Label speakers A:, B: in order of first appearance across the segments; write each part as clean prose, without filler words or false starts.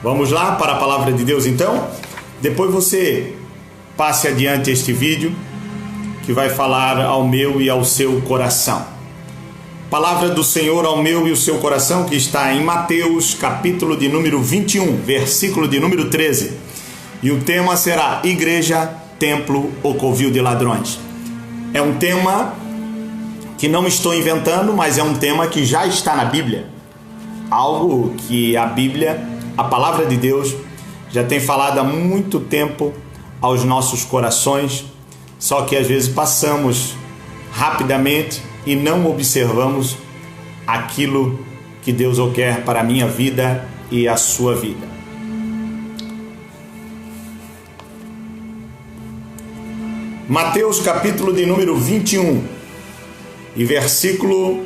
A: Vamos lá para a palavra de Deus então? Depois você passe adiante este vídeo que vai falar ao meu e ao seu coração. Palavra do Senhor ao meu e o seu coração, que está em Mateus, capítulo de número 21, versículo de número 13. E o tema será Igreja, Templo ou Covil de Ladrões. É um tema que não estou inventando, mas é um tema que já está na Bíblia. Algo que a Bíblia, a palavra de Deus, já tem falado há muito tempo aos nossos corações, só que às vezes passamos rapidamente e não observamos aquilo que Deus quer para a minha vida e a sua vida. Mateus capítulo de número 21 e versículo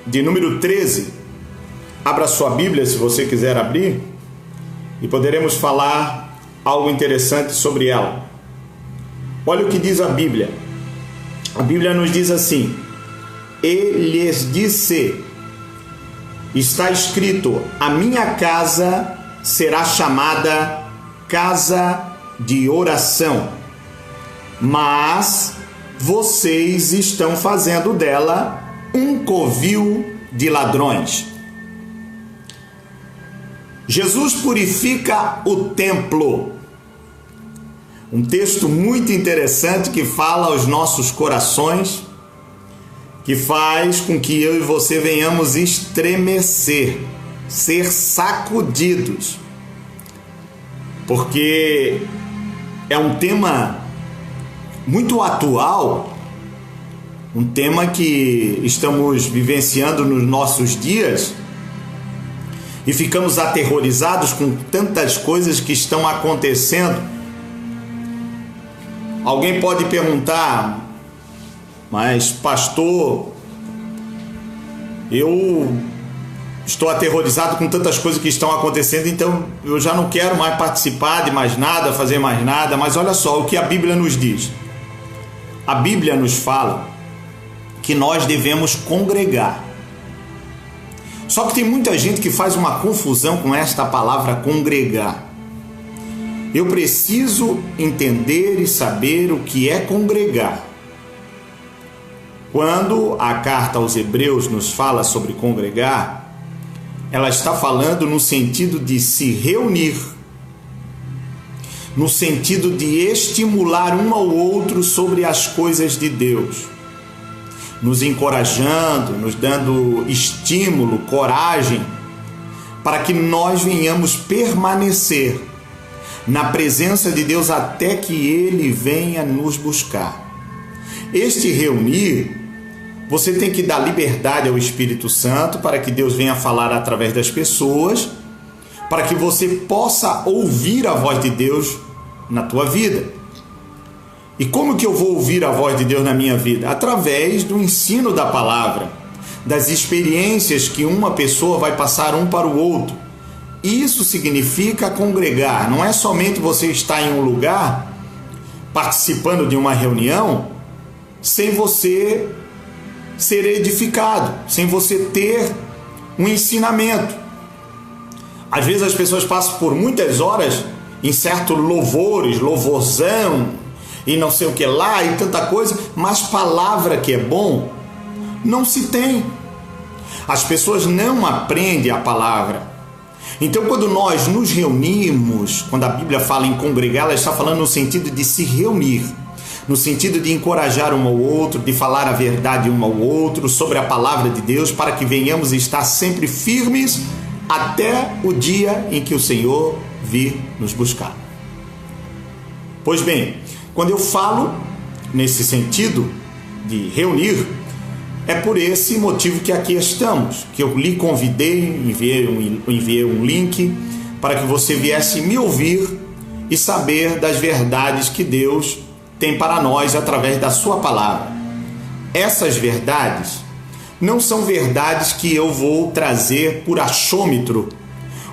A: de número 13. Abra sua Bíblia se você quiser abrir e poderemos falar algo interessante sobre ela. Olha o que diz a Bíblia. A Bíblia nos diz assim: E lhes disse, está escrito, a minha casa será chamada casa de oração, mas vocês estão fazendo dela um covil de ladrões. Jesus purifica o templo. Um texto muito interessante que fala aos nossos corações, que faz com que eu e você venhamos estremecer, ser sacudidos, porque é um tema muito atual, um tema que estamos vivenciando nos nossos dias e ficamos aterrorizados com tantas coisas que estão acontecendo. Alguém pode perguntar, mas pastor, eu estou aterrorizado com tantas coisas que estão acontecendo, então eu já não quero mais participar de mais nada, fazer mais nada. Mas olha só o que a Bíblia nos diz. A Bíblia nos fala que nós devemos congregar. Só que tem muita gente que faz uma confusão com esta palavra congregar. Eu preciso entender e saber o que é congregar. Quando a carta aos Hebreus nos fala sobre congregar, ela está falando no sentido de se reunir, no sentido de estimular um ao outro sobre as coisas de Deus, nos encorajando, nos dando estímulo, coragem, para que nós venhamos permanecer na presença de Deus até que Ele venha nos buscar. Este reunir, você tem que dar liberdade ao Espírito Santo para que Deus venha falar através das pessoas, para que você possa ouvir a voz de Deus na tua vida. E como que eu vou ouvir a voz de Deus na minha vida? Através do ensino da palavra, das experiências que uma pessoa vai passar um para o outro. Isso significa congregar. Não é somente você estar em um lugar, participando de uma reunião, sem você ser edificado, sem você ter um ensinamento. Às vezes as pessoas passam por muitas horas em certos louvores, louvorzão, e não sei o que lá, e tanta coisa, mas palavra que é bom, não se tem. As pessoas não aprendem a palavra. Então, quando nós nos reunimos, quando a Bíblia fala em congregar, ela está falando no sentido de se reunir, no sentido de encorajar um ao outro, de falar a verdade um ao outro sobre a palavra de Deus, para que venhamos estar sempre firmes até o dia em que o Senhor vir nos buscar. Pois bem, quando eu falo nesse sentido de reunir, é por esse motivo que aqui estamos, que eu lhe convidei, enviei um link para que você viesse me ouvir e saber das verdades que Deus tem para nós através da sua palavra. Essas verdades não são verdades que eu vou trazer por achômetro,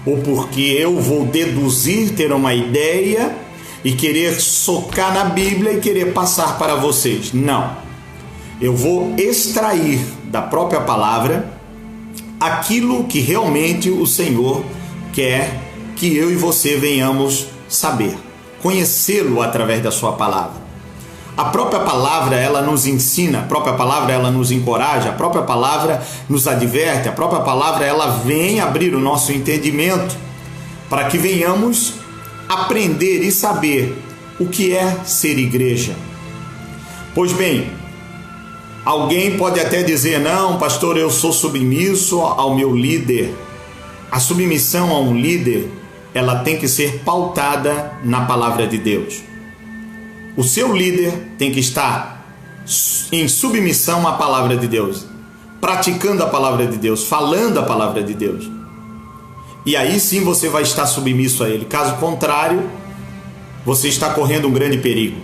A: ou porque eu vou deduzir, ter uma ideia e querer socar na Bíblia e querer passar para vocês. Não. Eu vou extrair da própria palavra aquilo que realmente o Senhor quer que eu e você venhamos saber, conhecê-lo através da sua palavra. A própria palavra, ela nos ensina, a própria palavra, ela nos encoraja, a própria palavra nos adverte, a própria palavra, ela vem abrir o nosso entendimento para que venhamos aprender e saber o que é ser igreja. Pois bem, alguém pode até dizer: não, pastor, eu sou submisso ao meu líder. A submissão a um líder, ela tem que ser pautada na palavra de Deus. O seu líder tem que estar em submissão à palavra de Deus, praticando a palavra de Deus, falando a palavra de Deus. E aí sim você vai estar submisso a ele. Caso contrário, você está correndo um grande perigo.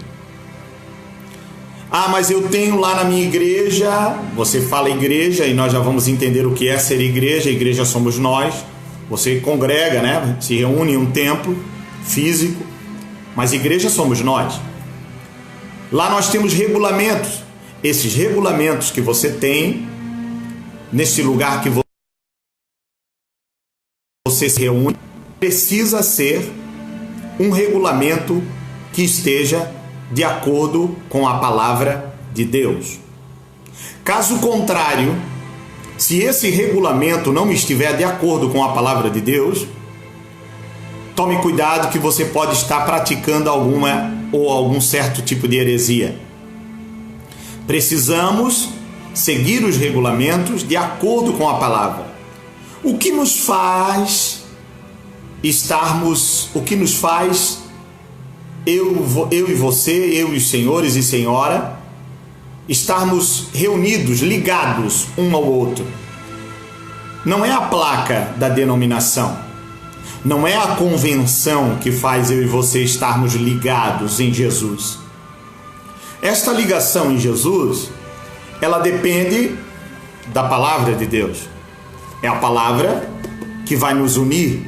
A: Ah, mas eu tenho lá na minha igreja. Você fala igreja e nós já vamos entender o que é ser igreja. A igreja somos nós. Você congrega, né? Se reúne em um templo físico, mas igreja somos nós. Lá nós temos regulamentos. Esses regulamentos que você tem nesse lugar que você se reúne, precisa ser um regulamento que esteja de acordo com a palavra de Deus. Caso contrário, se esse regulamento não estiver de acordo com a palavra de Deus, tome cuidado que você pode estar praticando algum certo tipo de heresia. Precisamos seguir os regulamentos de acordo com a palavra. O que nos faz eu e você, eu e os senhores e senhora, estarmos reunidos, ligados um ao outro? Não é a placa da denominação, não é a convenção que faz eu e você estarmos ligados em Jesus. Esta ligação em Jesus, ela depende da palavra de Deus. É a palavra que vai nos unir,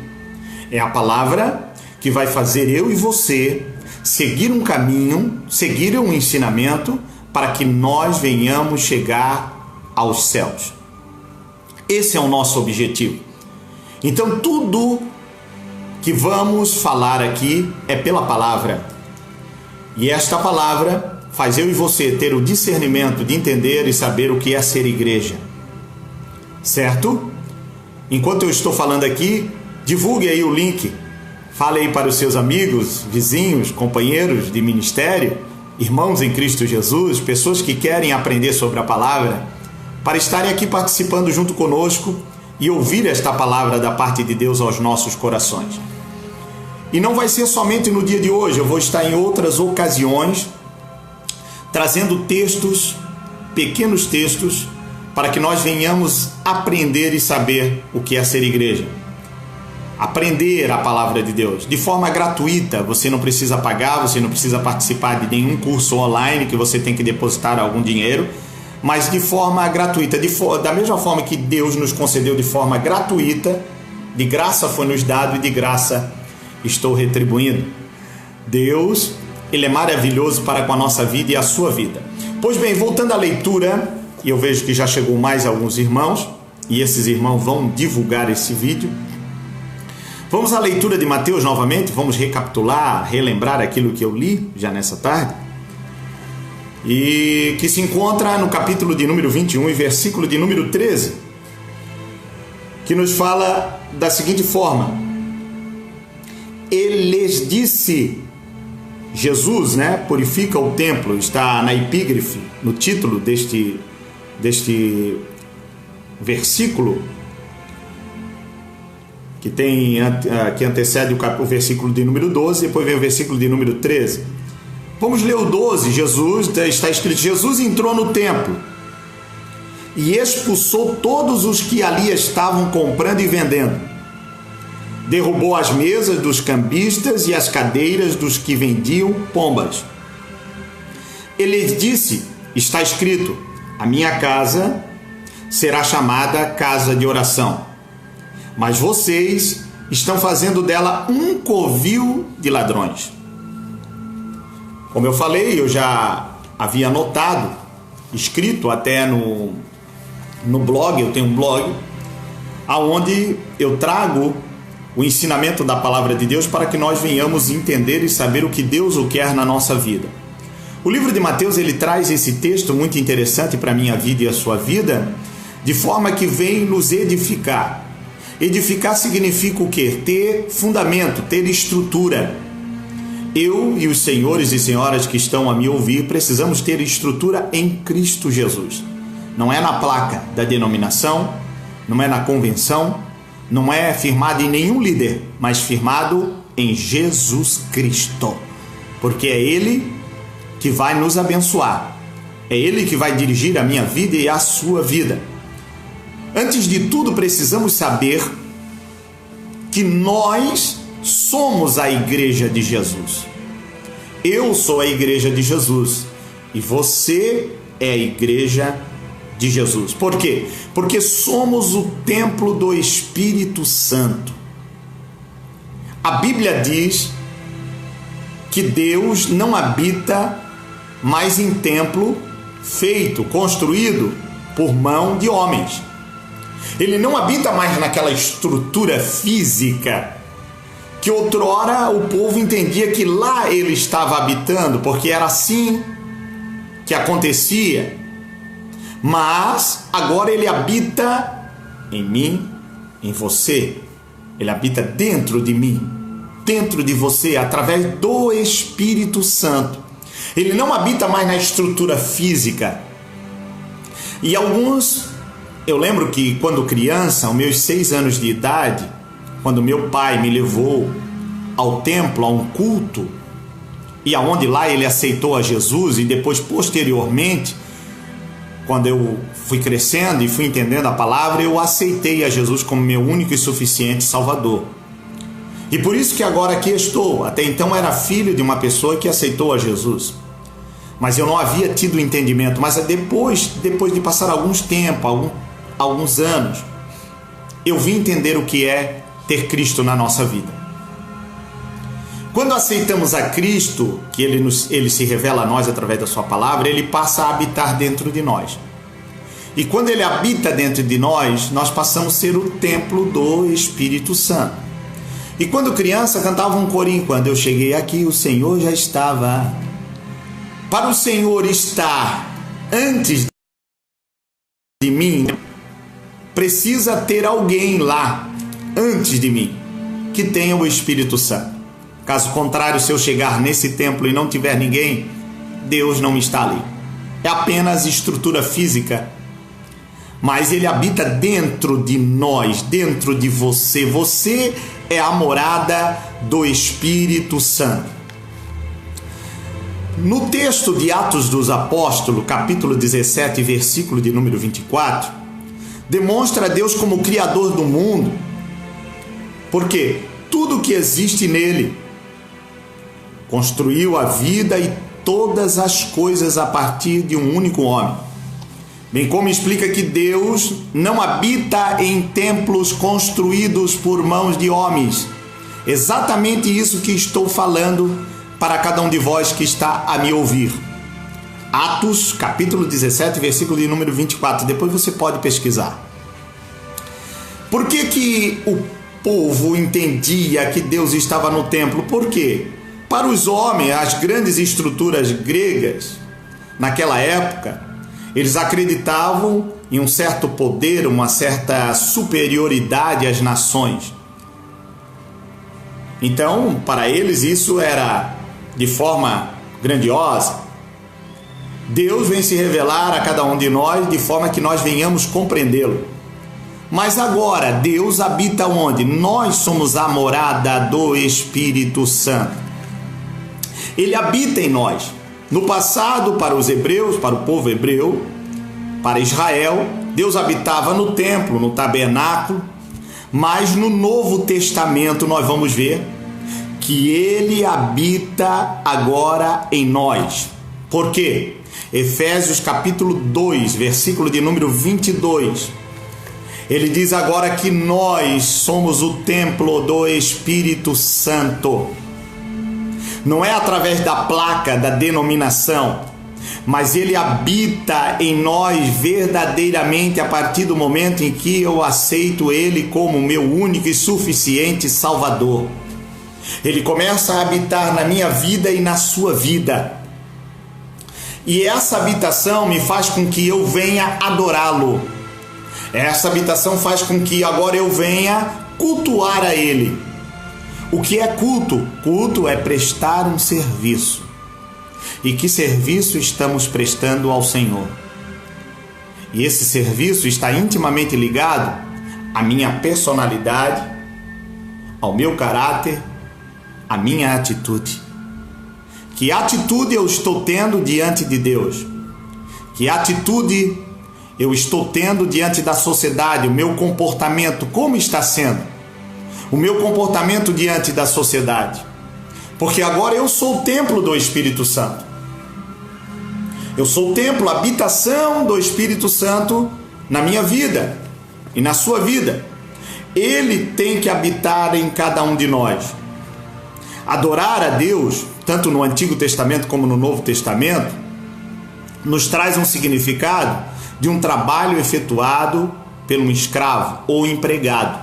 A: é a palavra que vai fazer eu e você seguir um caminho, seguir um ensinamento para que nós venhamos chegar aos céus. Esse é o nosso objetivo. Então tudo que vamos falar aqui é pela palavra. E esta palavra faz eu e você ter o discernimento de entender e saber o que é ser igreja. Certo? Enquanto eu estou falando aqui, divulgue aí o link. Fale aí para os seus amigos, vizinhos, companheiros de ministério, irmãos em Cristo Jesus, pessoas que querem aprender sobre a palavra, para estarem aqui participando junto conosco e ouvir esta palavra da parte de Deus aos nossos corações. E não vai ser somente no dia de hoje, eu vou estar em outras ocasiões trazendo textos, pequenos textos, para que nós venhamos aprender e saber o que é ser igreja. Aprender a palavra de Deus de forma gratuita. Você não precisa pagar, você não precisa participar de nenhum curso online que você tem que depositar algum dinheiro, mas de forma gratuita, da mesma forma que Deus nos concedeu de forma gratuita, de graça foi nos dado e de graça estou retribuindo. Deus, Ele é maravilhoso para com a nossa vida e a sua vida. Pois bem, voltando à leitura, e eu vejo que já chegou mais alguns irmãos, e esses irmãos vão divulgar esse vídeo. Vamos à leitura de Mateus novamente, vamos recapitular, relembrar aquilo que eu li já nessa tarde, e que se encontra no capítulo de número 21 e versículo de número 13, que nos fala da seguinte forma: Ele lhes disse, Jesus, purifica o templo, está na epígrafe, no título deste versículo, que antecede o versículo de número 12, depois vem o versículo de número 13. Vamos ler o 12. Está escrito: Jesus entrou no templo e expulsou todos os que ali estavam comprando e vendendo. Derrubou as mesas dos cambistas e as cadeiras dos que vendiam pombas. Ele disse: está escrito, a minha casa será chamada casa de oração, mas vocês estão fazendo dela um covil de ladrões. Como eu falei, eu já havia anotado, escrito até no blog, eu tenho um blog, onde eu trago o ensinamento da palavra de Deus para que nós venhamos entender e saber o que Deus quer na nossa vida. O livro de Mateus, ele traz esse texto muito interessante para a minha vida e a sua vida, de forma que vem nos edificar. Edificar significa o quê? Ter fundamento, ter estrutura. Eu e os senhores e senhoras que estão a me ouvir precisamos ter estrutura em Cristo Jesus. Não é na placa da denominação, não é na convenção, não é firmado em nenhum líder, mas firmado em Jesus Cristo. Porque é Ele que vai nos abençoar. É Ele que vai dirigir a minha vida e a sua vida. Antes de tudo, precisamos saber que nós somos a igreja de Jesus. Eu sou a igreja de Jesus e você é a igreja de Jesus. Por quê? Porque somos o templo do Espírito Santo. A Bíblia diz que Deus não habita mais em templo feito, construído por mão de homens. Ele não habita mais naquela estrutura física que outrora o povo entendia que lá ele estava habitando, porque era assim que acontecia. Mas agora ele habita em mim, em você. Ele habita dentro de mim, dentro de você, através do Espírito Santo. Ele não habita mais na estrutura física. E eu lembro que quando criança, aos meus 6 anos de idade, quando meu pai me levou ao templo, a um culto, e aonde lá ele aceitou a Jesus, e depois posteriormente, quando eu fui crescendo e fui entendendo a palavra, eu aceitei a Jesus como meu único e suficiente Salvador. E por isso que agora aqui estou. Até então era filho de uma pessoa que aceitou a Jesus. Mas eu não havia tido entendimento. Mas depois de passar alguns anos, eu vim entender o que é ter Cristo na nossa vida. Quando aceitamos a Cristo, que ele se revela a nós através da sua palavra, ele passa a habitar dentro de nós. E quando ele habita dentro de nós, nós passamos a ser o templo do Espírito Santo. E quando criança, cantava um corinho: quando eu cheguei aqui, o Senhor já estava. Para o Senhor estar antes de mim, precisa ter alguém lá, antes de mim, que tenha o Espírito Santo. Caso contrário, se eu chegar nesse templo e não tiver ninguém, Deus não está ali. É apenas estrutura física. Mas Ele habita dentro de nós, dentro de você. Você é a morada do Espírito Santo. No texto de Atos dos Apóstolos, capítulo 17, versículo de número 24, demonstra Deus como o Criador do mundo. Porque tudo que existe nele construiu a vida e todas as coisas a partir de um único homem. Bem como explica que Deus não habita em templos construídos por mãos de homens. Exatamente isso que estou falando para cada um de vós que está a me ouvir. Atos, capítulo 17, versículo de número 24. Depois você pode pesquisar. Por que o povo entendia que Deus estava no templo? Por quê? Para os homens, as grandes estruturas gregas, naquela época, eles acreditavam em um certo poder, uma certa superioridade às nações. Então, para eles, isso era de forma grandiosa. Deus vem se revelar a cada um de nós de forma que nós venhamos compreendê-lo. Mas agora, Deus habita onde? Nós somos a morada do Espírito Santo. Ele habita em nós. No passado, para os hebreus, para o povo hebreu, para Israel, Deus habitava no templo, no tabernáculo, mas no Novo Testamento nós vamos ver que Ele habita agora em nós. Por quê? Efésios capítulo 2, versículo de número 22. Ele diz agora que nós somos o templo do Espírito Santo. Não é através da placa, da denominação, mas Ele habita em nós verdadeiramente a partir do momento em que eu aceito Ele como meu único e suficiente Salvador. Ele começa a habitar na minha vida e na sua vida. E essa habitação me faz com que eu venha adorá-lo. Essa habitação faz com que agora eu venha cultuar a Ele. O que é culto? Culto é prestar um serviço. E que serviço estamos prestando ao Senhor? E esse serviço está intimamente ligado à minha personalidade, ao meu caráter, à minha atitude. Que atitude eu estou tendo diante de Deus? Que atitude eu estou tendo diante da sociedade? O meu comportamento, como está sendo? O meu comportamento diante da sociedade? Porque agora eu sou o templo do Espírito Santo. Eu sou o templo, a habitação do Espírito Santo na minha vida e na sua vida. Ele tem que habitar em cada um de nós. Adorar a Deus, tanto no Antigo Testamento como no Novo Testamento, nos traz um significado de um trabalho efetuado por um escravo ou empregado.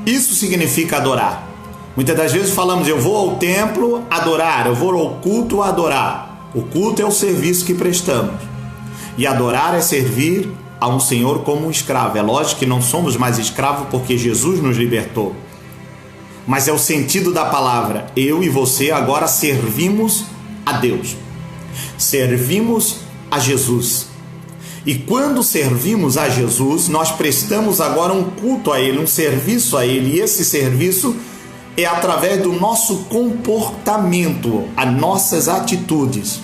A: Isso significa adorar. Muitas das vezes falamos, eu vou ao templo adorar, eu vou ao culto adorar. O culto é o serviço que prestamos. E adorar é servir a um Senhor como um escravo. É lógico que não somos mais escravos porque Jesus nos libertou. Mas é o sentido da palavra. Eu e você agora servimos a Deus. Servimos a Jesus. E quando servimos a Jesus, nós prestamos agora um culto a Ele, um serviço a Ele. E esse serviço é através do nosso comportamento, as nossas atitudes.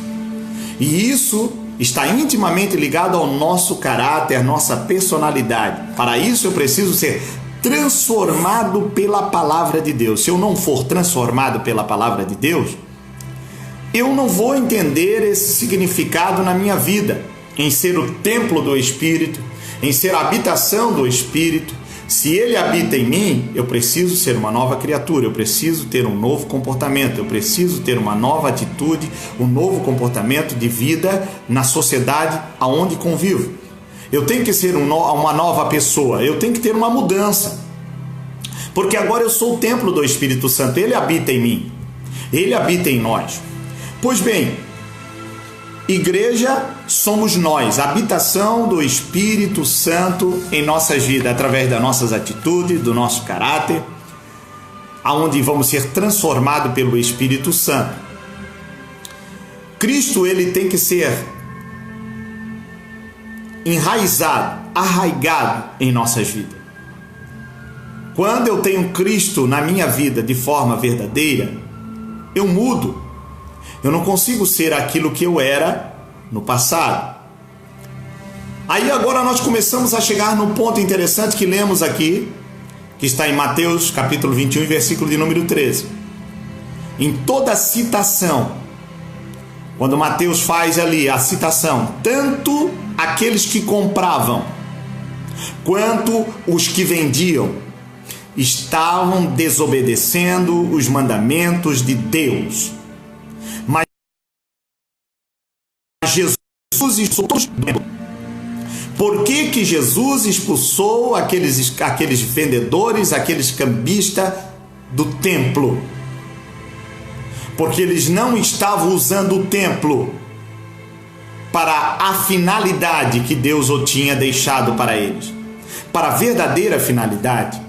A: E isso está intimamente ligado ao nosso caráter, à nossa personalidade. Para isso eu preciso ser transformado pela palavra de Deus. Se eu não for transformado pela palavra de Deus, eu não vou entender esse significado na minha vida, em ser o templo do Espírito, em ser a habitação do Espírito. Se Ele habita em mim, eu preciso ser uma nova criatura, eu preciso ter um novo comportamento, eu preciso ter uma nova atitude, um novo comportamento de vida na sociedade aonde convivo. Eu tenho que ser uma nova pessoa, eu tenho que ter uma mudança. Porque agora eu sou o templo do Espírito Santo, Ele habita em mim, Ele habita em nós. Pois bem, igreja somos nós, a habitação do Espírito Santo em nossas vidas, através das nossas atitudes, do nosso caráter, aonde vamos ser transformados pelo Espírito Santo. Cristo, ele tem que ser enraizado, arraigado em nossas vidas. Quando eu tenho Cristo na minha vida de forma verdadeira, eu mudo. Eu não consigo ser aquilo que eu era no passado. Aí agora nós começamos a chegar no ponto interessante que lemos aqui, que está em Mateus capítulo 21, versículo de número 13. Em toda citação, quando Mateus faz ali a citação, tanto aqueles que compravam, quanto os que vendiam, estavam desobedecendo os mandamentos de Deus. Mas Jesus expulsou. Por que Jesus expulsou aqueles vendedores, aqueles cambistas do templo? Porque eles não estavam usando o templo para a finalidade que Deus o tinha deixado para eles, para a verdadeira finalidade.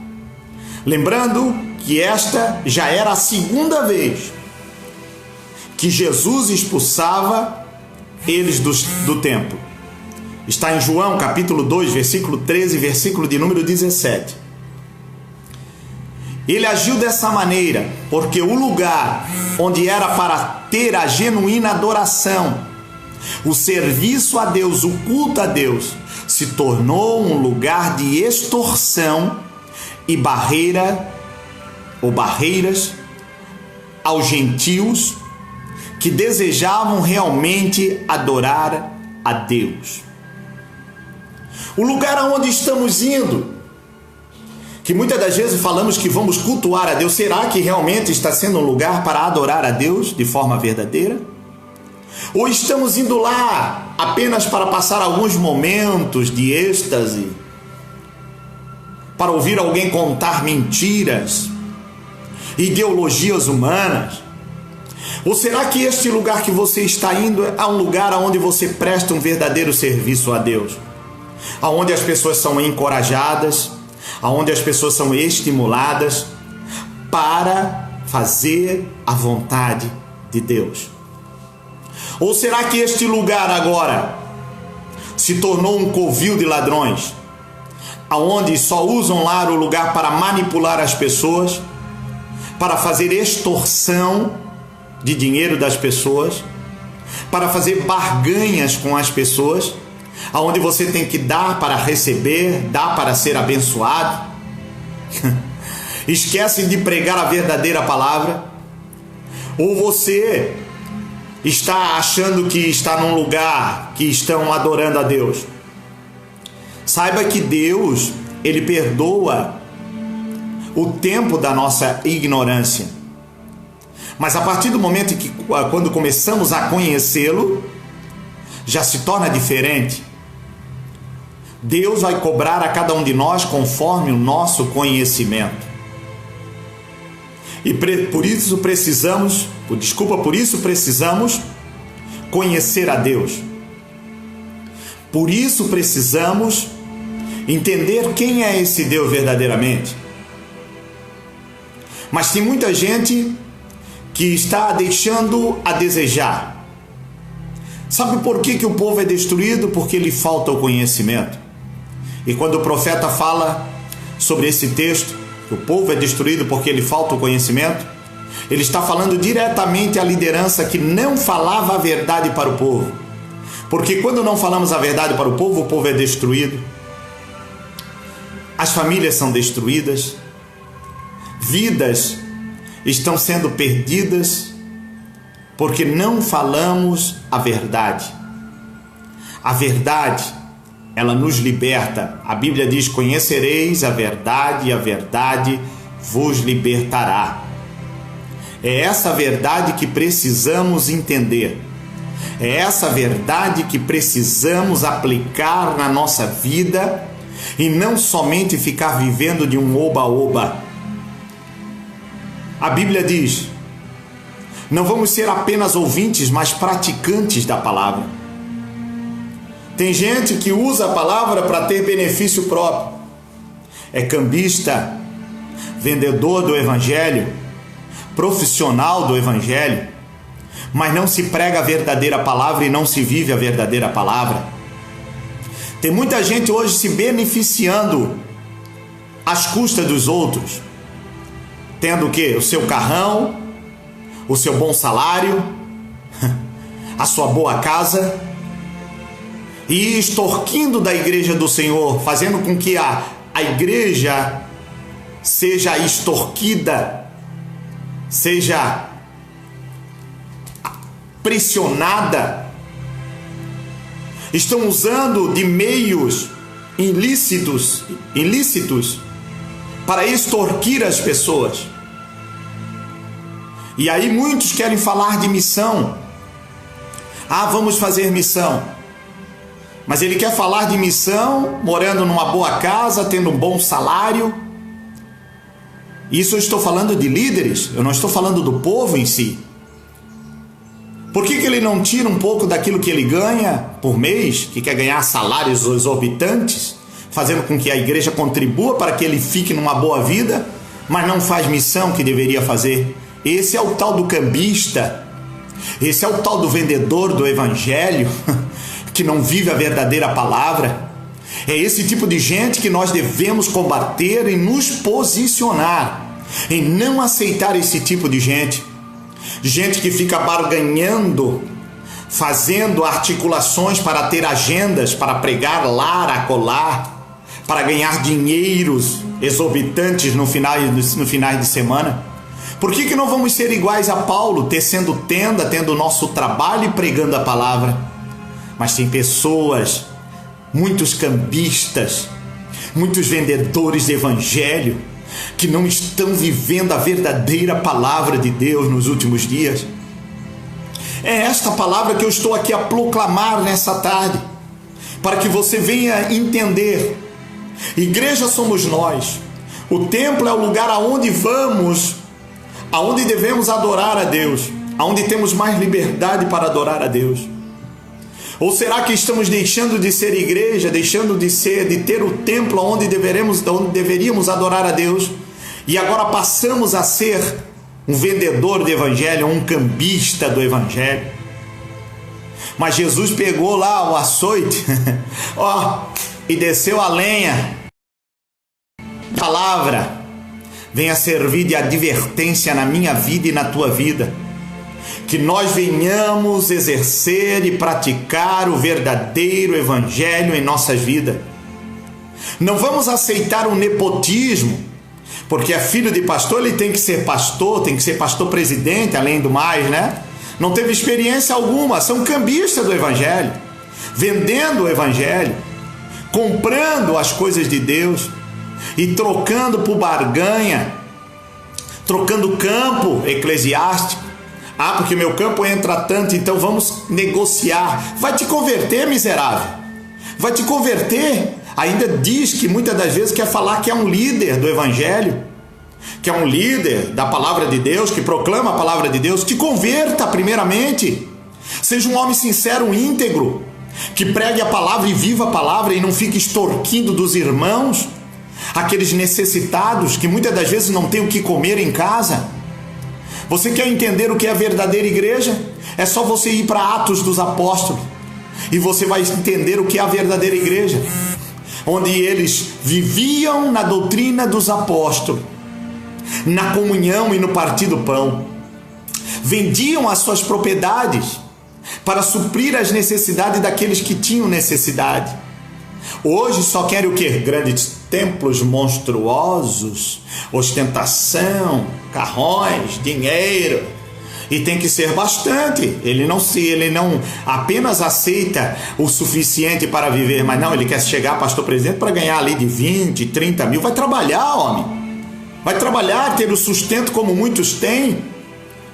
A: Lembrando que esta já era a segunda vez que Jesus expulsava eles do templo. Está em João capítulo 2, versículo 13, versículo de número 17. Ele agiu dessa maneira porque o lugar onde era para ter a genuína adoração, o serviço a Deus, o culto a Deus, se tornou um lugar de extorsão e barreiras aos gentios que desejavam realmente adorar a Deus. O lugar aonde estamos indo, que muitas das vezes falamos que vamos cultuar a Deus, será que realmente está sendo um lugar para adorar a Deus de forma verdadeira? Ou estamos indo lá apenas para passar alguns momentos de êxtase, para ouvir alguém contar mentiras, ideologias humanas? Ou será que este lugar que você está indo é um lugar onde você presta um verdadeiro serviço a Deus? Onde as pessoas são encorajadas, onde as pessoas são estimuladas para fazer a vontade de Deus? Ou será que este lugar agora se tornou um covil de ladrões, aonde só usam lá o lugar para manipular as pessoas, para fazer extorsão de dinheiro das pessoas, para fazer barganhas com as pessoas, aonde você tem que dar para receber, dar para ser abençoado? Esquecem de pregar a verdadeira palavra? Ou você está achando que está num lugar que estão adorando a Deus? Saiba que Deus, Ele perdoa o tempo da nossa ignorância. Mas a partir do momento que, quando começamos a conhecê-lo, já se torna diferente. Deus vai cobrar a cada um de nós conforme o nosso conhecimento. E por isso precisamos conhecer a Deus. Por isso precisamos entender quem é esse Deus verdadeiramente. Mas tem muita gente que está deixando a desejar. Sabe por que o povo é destruído? Porque lhe falta o conhecimento. E quando o profeta fala sobre esse texto, que o povo é destruído porque lhe falta o conhecimento, ele está falando diretamente à liderança que não falava a verdade para o povo. Porque quando não falamos a verdade para o povo é destruído. As famílias são destruídas, vidas estão sendo perdidas, porque não falamos a verdade. A verdade, ela nos liberta. A Bíblia diz: conhecereis a verdade e a verdade vos libertará. É essa verdade que precisamos entender. É essa verdade que precisamos aplicar na nossa vida e não somente ficar vivendo de um oba-oba. A Bíblia diz: não vamos ser apenas ouvintes, mas praticantes da palavra. Tem gente que usa a palavra para ter benefício próprio. É cambista, vendedor do evangelho, profissional do evangelho, mas não se prega a verdadeira palavra e não se vive a verdadeira palavra. Tem muita gente hoje se beneficiando às custas dos outros, tendo o quê? O seu carrão, o seu bom salário, a sua boa casa, e extorquindo da igreja do Senhor, fazendo com que a igreja seja extorquida, seja pressionada. Estão usando de meios ilícitos para extorquir as pessoas. E aí muitos querem falar de missão. Vamos fazer missão. Mas ele quer falar de missão morando numa boa casa, tendo um bom salário. Isso eu estou falando de líderes, eu não estou falando do povo em si. Por que ele não tira um pouco daquilo que ele ganha por mês, que quer ganhar salários exorbitantes, fazendo com que a igreja contribua para que ele fique numa boa vida, mas não faz missão que deveria fazer? Esse é o tal do cambista, esse é o tal do vendedor do evangelho, que não vive a verdadeira palavra. É esse tipo de gente que nós devemos combater e nos posicionar, em não aceitar esse tipo de gente. Gente que fica barganhando, fazendo articulações para ter agendas, para pregar lá, acolá, para ganhar dinheiros exorbitantes no final de semana. Por que não vamos ser iguais a Paulo, tecendo tenda, tendo o nosso trabalho e pregando a palavra? Mas tem pessoas, muitos cambistas, muitos vendedores de evangelho, que não estão vivendo a verdadeira palavra de Deus nos últimos dias. É esta palavra que eu estou aqui a proclamar nessa tarde, para que você venha entender. Igreja somos nós. O templo é o lugar aonde vamos, aonde devemos adorar a Deus, aonde temos mais liberdade para adorar a Deus. Ou será que estamos deixando de ser igreja, deixando de ter o templo onde deveríamos adorar a Deus, e agora passamos a ser um vendedor do evangelho, um cambista do evangelho? Mas Jesus pegou lá o açoite, e desceu a lenha. A palavra venha servir de advertência na minha vida e na tua vida. Que nós venhamos exercer e praticar o verdadeiro evangelho em nossas vidas. Não vamos aceitar o nepotismo, porque é filho de pastor, ele tem que ser pastor presidente, além do mais, né? Não teve experiência alguma, são cambistas do evangelho, vendendo o evangelho, comprando as coisas de Deus e trocando por barganha, trocando campo eclesiástico. Porque meu campo entra tanto, então vamos negociar. Vai te converter, miserável. Vai te converter. Ainda diz que muitas das vezes quer falar que é um líder do evangelho, que é um líder da palavra de Deus, que proclama a palavra de Deus. Te converta primeiramente. Seja um homem sincero, íntegro, que pregue a palavra e viva a palavra e não fique extorquindo dos irmãos, aqueles necessitados que muitas das vezes não têm o que comer em casa. Você quer entender o que é a verdadeira igreja? É só você ir para Atos dos Apóstolos e você vai entender o que é a verdadeira igreja, onde eles viviam na doutrina dos apóstolos, na comunhão e no partir do pão, vendiam as suas propriedades para suprir as necessidades daqueles que tinham necessidade. Hoje só querem o quê? Grandes templos monstruosos, ostentação, carrões, dinheiro, e tem que ser bastante. Ele não apenas aceita o suficiente para viver, mas não, ele quer chegar pastor presidente para ganhar ali de 20, 30 mil. Vai trabalhar, homem, vai trabalhar, ter o sustento como muitos têm.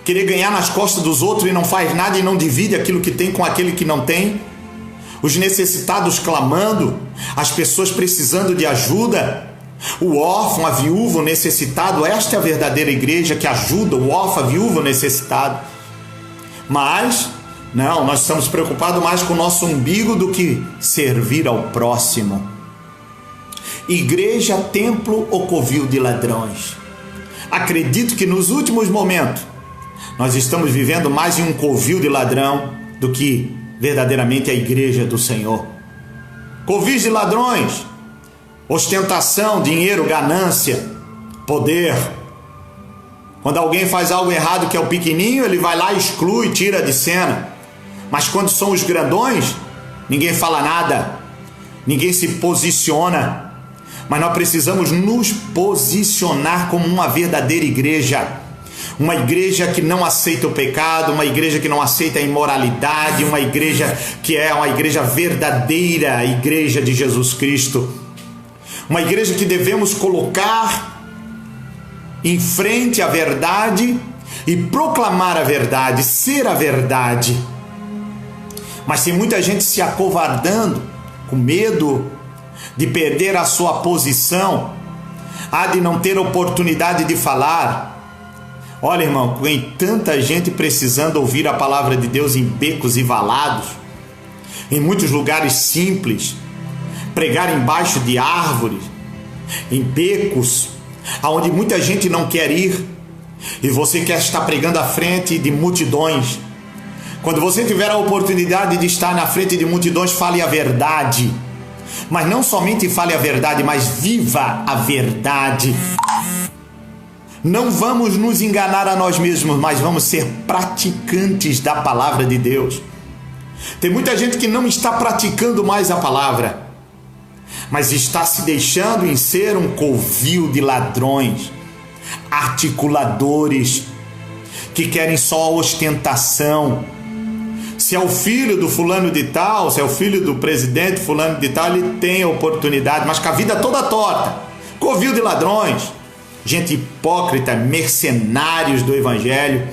A: Querer ganhar nas costas dos outros e não faz nada e não divide aquilo que tem com aquele que não tem. Os necessitados clamando, as pessoas precisando de ajuda, o órfão, a viúva, o necessitado. Esta é a verdadeira igreja, que ajuda o órfão, a viúva, o necessitado. Mas, não, nós estamos preocupados mais com o nosso umbigo do que servir ao próximo. Igreja, templo ou covil de ladrões? Acredito que nos últimos momentos nós estamos vivendo mais em um covil de ladrão do que verdadeiramente a igreja do Senhor. Covis de ladrões, ostentação, dinheiro, ganância, poder. Quando alguém faz algo errado, que é o pequenininho, ele vai lá, exclui, tira de cena. Mas quando são os grandões, ninguém fala nada, ninguém se posiciona. Mas nós precisamos nos posicionar como uma verdadeira igreja. Uma igreja que não aceita o pecado, uma igreja que não aceita a imoralidade, uma igreja que é uma igreja verdadeira, a igreja de Jesus Cristo. Uma igreja que devemos colocar em frente à verdade e proclamar a verdade, ser a verdade. Mas tem muita gente se acovardando, com medo de perder a sua posição, de não ter oportunidade de falar. Olha, irmão, tem tanta gente precisando ouvir a palavra de Deus em becos e valados, em muitos lugares simples, pregar embaixo de árvores, em becos, aonde muita gente não quer ir, e você quer estar pregando à frente de multidões. Quando você tiver a oportunidade de estar na frente de multidões, fale a verdade, mas não somente fale a verdade, mas viva a verdade. Não vamos nos enganar a nós mesmos, mas vamos ser praticantes da palavra de Deus. Tem muita gente que não está praticando mais a palavra, mas está se deixando em ser um covil de ladrões, articuladores, que querem só a ostentação. Se é o filho do fulano de tal, se é o filho do presidente fulano de tal, ele tem a oportunidade, mas com a vida toda torta. Covil de ladrões, gente hipócrita, mercenários do evangelho.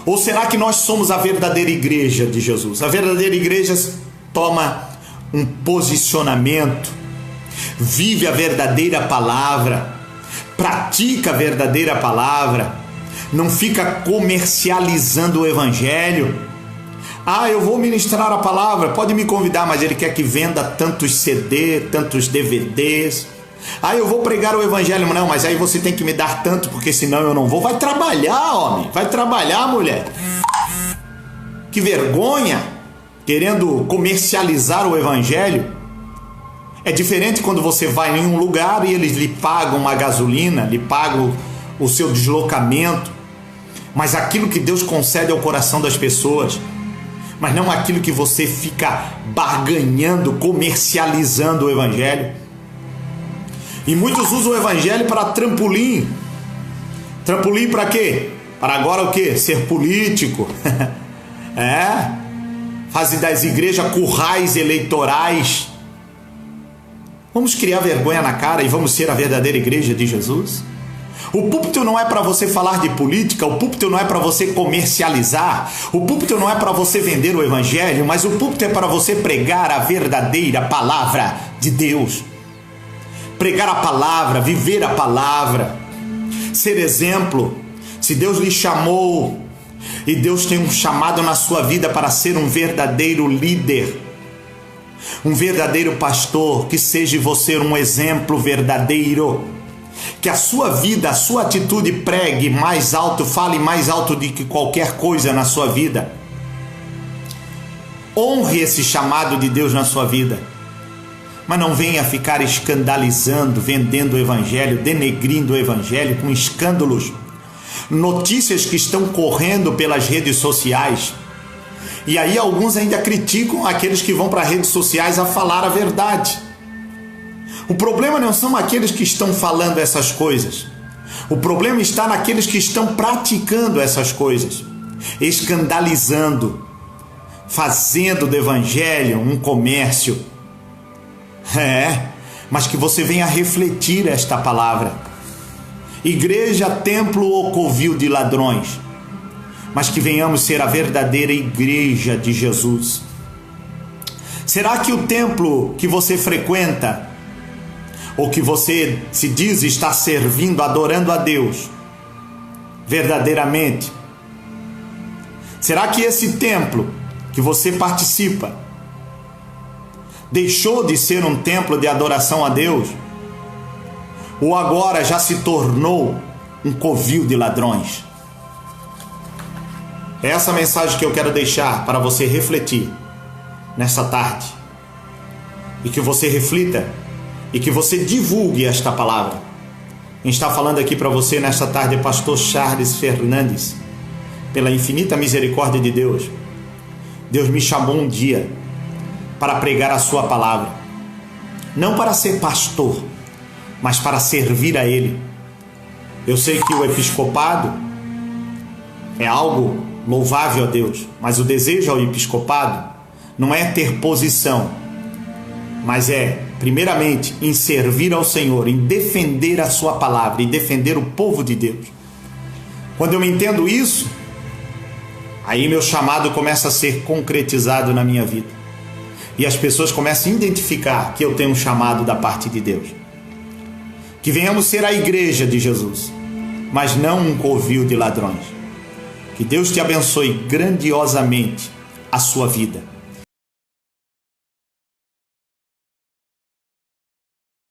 A: Ou será que nós somos a verdadeira igreja de Jesus? A verdadeira igreja toma um posicionamento, vive a verdadeira palavra, pratica a verdadeira palavra, não fica comercializando o evangelho. Eu vou ministrar a palavra, pode me convidar, mas ele quer que venda tantos CD, tantos DVDs. Eu vou pregar o evangelho, não, mas aí você tem que me dar tanto, porque senão eu não vou. Vai trabalhar, homem, vai trabalhar, mulher. Que vergonha, querendo comercializar o evangelho. É diferente quando você vai em um lugar e eles lhe pagam uma gasolina, lhe pagam o seu deslocamento, mas aquilo que Deus concede ao coração das pessoas, mas não aquilo que você fica barganhando, comercializando o evangelho. E muitos usam o evangelho para trampolim. Trampolim para quê? Para agora o quê? Ser político. Fazem das igrejas currais eleitorais. Vamos criar vergonha na cara e vamos ser a verdadeira igreja de Jesus? O púlpito não é para você falar de política, o púlpito não é para você comercializar, o púlpito não é para você vender o evangelho, mas o púlpito é para você pregar a verdadeira palavra de Deus. Pregar a palavra, viver a palavra, ser exemplo. Se Deus lhe chamou e Deus tem um chamado na sua vida para ser um verdadeiro líder, um verdadeiro pastor, que seja você um exemplo verdadeiro, que a sua vida, a sua atitude pregue mais alto, fale mais alto do que qualquer coisa na sua vida. Honre esse chamado de Deus na sua vida, mas não venha ficar escandalizando, vendendo o evangelho, denegrindo o evangelho com escândalos, notícias que estão correndo pelas redes sociais. E aí alguns ainda criticam aqueles que vão para as redes sociais a falar a verdade. O problema não são aqueles que estão falando essas coisas. O problema está naqueles que estão praticando essas coisas, escandalizando, fazendo do evangelho um comércio. Mas que você venha refletir esta palavra. Igreja, templo ou covil de ladrões, mas que venhamos ser a verdadeira igreja de Jesus. Será que o templo que você frequenta, ou que você se diz estar servindo, adorando a Deus, verdadeiramente, será que esse templo que você participa deixou de ser um templo de adoração a Deus? Ou agora já se tornou um covil de ladrões? É essa mensagem que eu quero deixar para você refletir nessa tarde. E que você reflita e que você divulgue esta palavra. Quem está falando aqui para você nesta tarde é pastor Charles Fernandes. Pela infinita misericórdia de Deus, Deus me chamou um dia para pregar a sua palavra. Não para ser pastor, mas para servir a Ele. Eu sei que o episcopado é algo louvável a Deus, mas o desejo ao episcopado não é ter posição, mas é, primeiramente, em servir ao Senhor, em defender a sua palavra, em defender o povo de Deus. Quando eu entendo isso, aí meu chamado começa a ser concretizado na minha vida. E as pessoas começam a identificar que eu tenho um chamado da parte de Deus. Que venhamos ser a igreja de Jesus, mas não um covil de ladrões. Que Deus te abençoe grandiosamente a sua vida.